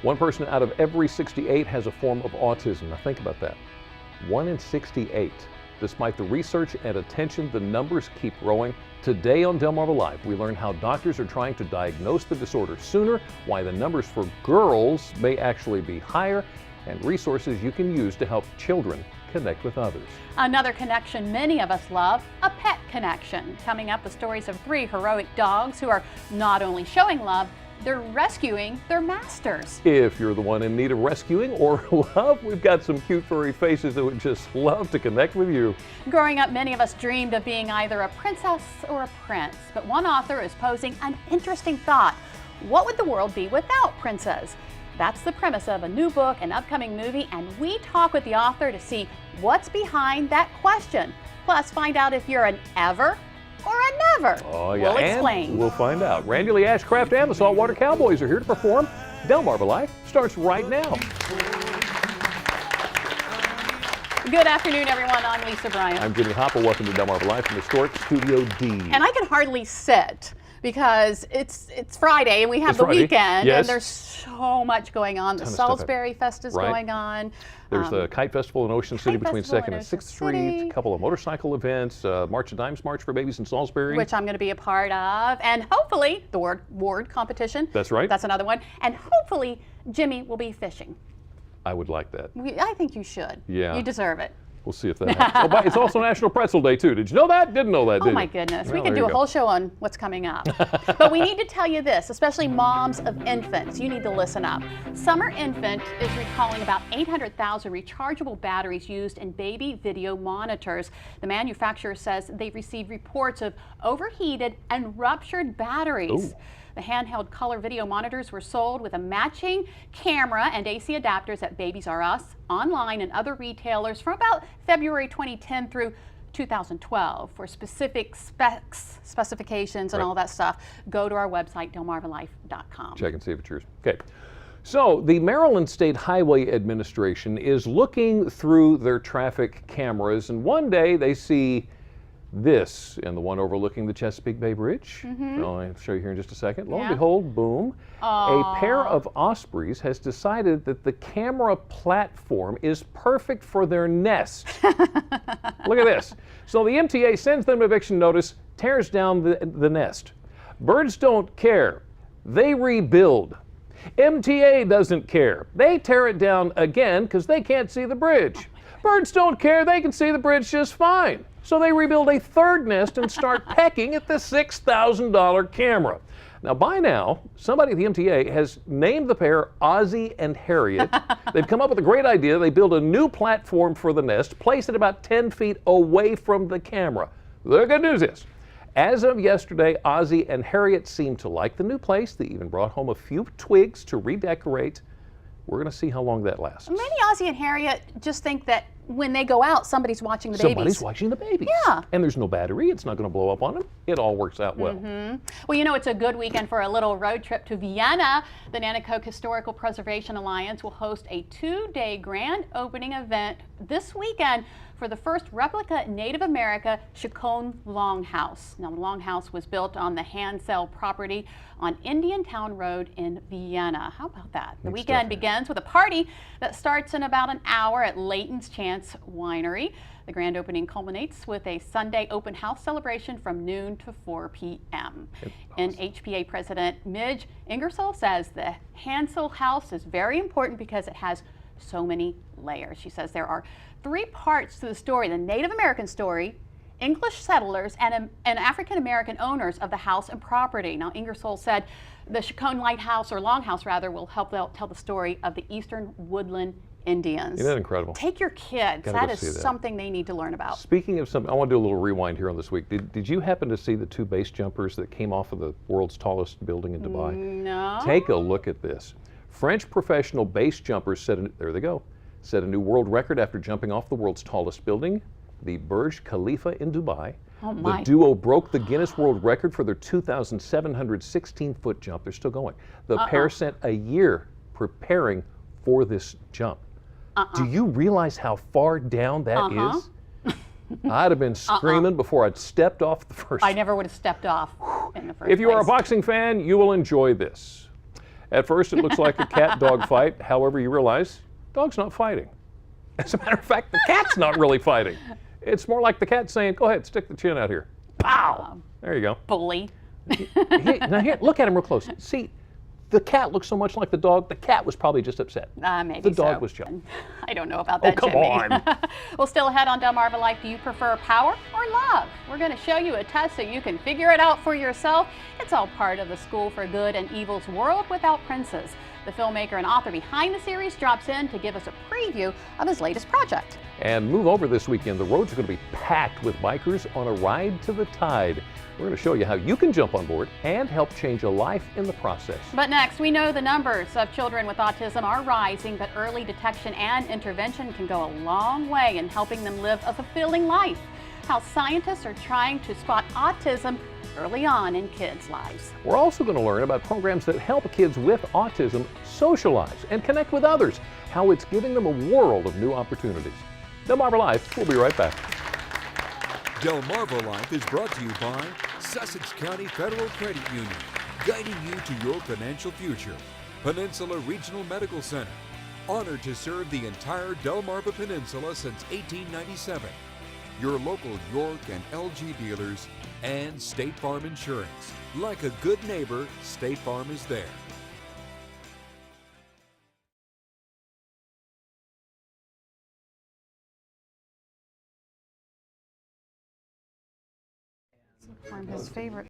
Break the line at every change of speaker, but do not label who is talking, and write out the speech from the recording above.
One person out of every 68 has a form of autism. Now think about that. 1 in 68. Despite the research and attention, the numbers keep growing. Today on Delmarva Live, we learn how doctors are trying to diagnose the disorder sooner, why the numbers for girls may actually be higher, and resources you can use to help children connect with others.
Another connection many of us love, a pet connection. Coming up, the stories of 3 heroic dogs who are not only showing love, they're rescuing their masters.
If you're the one in need of rescuing or love, we've got some cute furry faces that would just love to connect with you.
Growing up, many of us dreamed of being either a princess or a prince, but one author is posing an interesting thought. What would the world be without princes? That's the premise of a new book, an upcoming movie, and we talk with the author to see what's behind that question. Plus, find out if you're an ever or a never.
Oh, yeah.
We'll explain.
And we'll find out. Randy Ashcraft and the Saltwater Cowboys are here to perform. Delmarva Life starts right now.
Good afternoon, everyone. I'm Lisa Bryant.
I'm Jimmy Hopper. Welcome to Delmarva Life from historic Studio D.
And I can hardly sit because it's Friday and we have the weekend,
yes.
And there's so much going on. The Salisbury Fest is going on.
There's the Kite Festival in Ocean City between 2nd and 6th Street, a couple of motorcycle events, March of Dimes March for Babies in Salisbury.
Which I'm going to be a part of, and hopefully the word competition.
That's right.
That's another one. And hopefully Jimmy will be fishing.
I would like that.
I think you should.
Yeah.
You deserve it.
We'll see if that happens. Oh, it's also National Pretzel Day, too. Did you know that? Didn't know that, did you?
Oh, my goodness.
Well,
we could do a whole show on what's coming up. But we need to tell you this, especially moms of infants. You need to listen up. Summer Infant is recalling about 800,000 rechargeable batteries used in baby video monitors. The manufacturer says they've received reports of overheated and ruptured batteries.
Ooh.
The handheld color video monitors were sold with a matching camera and AC adapters at Babies R Us, online, and other retailers from about February 2010 through 2012. For specific specifications, and all that stuff, go to our website, delmarvalife.com.
Check and see if it's yours. Okay. So the Maryland State Highway Administration is looking through their traffic cameras, and one day they see this, and the one overlooking the Chesapeake Bay Bridge. I'll show you here in just a second. Lo and behold, boom. A pair of Ospreys has decided that the camera platform is perfect for their nest. Look at this. So the MTA sends them an eviction notice, tears down the nest. Birds don't care. They rebuild. MTA doesn't care. They tear it down again because they can't see the bridge. Birds don't care. They can see the bridge just fine. So they rebuild a third nest and start pecking at the $6,000 camera. Now, by now, somebody at the MTA has named the pair Ozzie and Harriet. They've come up with a great idea. They build a new platform for the nest, place it about 10 feet away from the camera. The good news is, as of yesterday, Ozzie and Harriet seem to like the new place. They even brought home a few twigs to redecorate. We're going to see how long that lasts.
Maybe Ozzie and Harriet just think that when they go out, somebody's watching the babies.
Somebody's watching the babies.
Yeah.
And there's no battery. It's not going to blow up on them. It all works out well.
Well, you know, it's a good weekend for a little road trip to Vienna. The Nanticoke Historical Preservation Alliance will host a 2-day grand opening event this weekend for the first replica Native America Chicone longhouse. Now, the longhouse was built on the Hansel property on Indiantown Road in Vienna. How about that? The weekend begins with a party that starts in about an hour at Layton's Chance Winery. The grand opening culminates with a Sunday open house celebration from noon to 4 p.m. And HPA President Midge Ingersoll says the Hansel house is very important because it has so many layers. She says there are 3 parts to the story: the Native American story, English settlers, and African American owners of the house and property. Now, Ingersoll said the Chicone Lighthouse, or Longhouse rather, will help tell the story of the Eastern Woodland Indians.
Isn't that incredible?
Take your kids. That is something they need to learn about.
Speaking of something, I want to do a little rewind here on this week. Did you happen to see the 2 base jumpers that came off of the world's tallest building in Dubai?
No.
Take a look at this. French professional base jumpers set a new world record after jumping off the world's tallest building, the Burj Khalifa in Dubai.
Oh my.
The duo broke the Guinness World Record for their 2,716-foot jump. They're still going. The pair spent a year preparing for this jump. Do you realize how far down that is? I'd have been screaming before I'd stepped off the first.
I never would have stepped off in the first
If you are a
place.
boxing fan, you will enjoy this. At first, it looks like a cat-dog fight. However, you realize dog's not fighting. As a matter of fact, the cat's not really fighting. It's more like the cat saying, "Go ahead, stick the chin out here." Pow! There you go.
Bully.
Now here, look at him real close. See, the cat looks so much like the dog. The cat was probably just upset.
Maybe
the dog
so.
was jealous.
I don't know about that,
come
Jimmy.
on.
Well, still ahead on Delmarva Life, do you prefer power or love? We're going to show you a test so you can figure it out for yourself. It's all part of the School for Good and Evil's World Without Princes. The filmmaker and author behind the series drops in to give us a preview of his latest project.
And move over this weekend. The roads are going to be packed with bikers on a ride to the tide. We're going to show you how you can jump on board and help change a life in the process.
But next, we know the numbers of children with autism are rising, but early detection and intervention can go a long way in helping them live a fulfilling life. How scientists are trying to spot autism early on in kids' lives.
We're also going to learn about programs that help kids with autism socialize and connect with others, how it's giving them a world of new opportunities. Delmarva Life, we'll be right back.
Delmarva Life is brought to you by Sussex County Federal Credit Union, guiding you to your financial future. Peninsula Regional Medical Center, honored to serve the entire Delmarva Peninsula since 1897. Your local York and LG dealers, and State Farm Insurance. Like a good neighbor, State Farm is there.
His favorite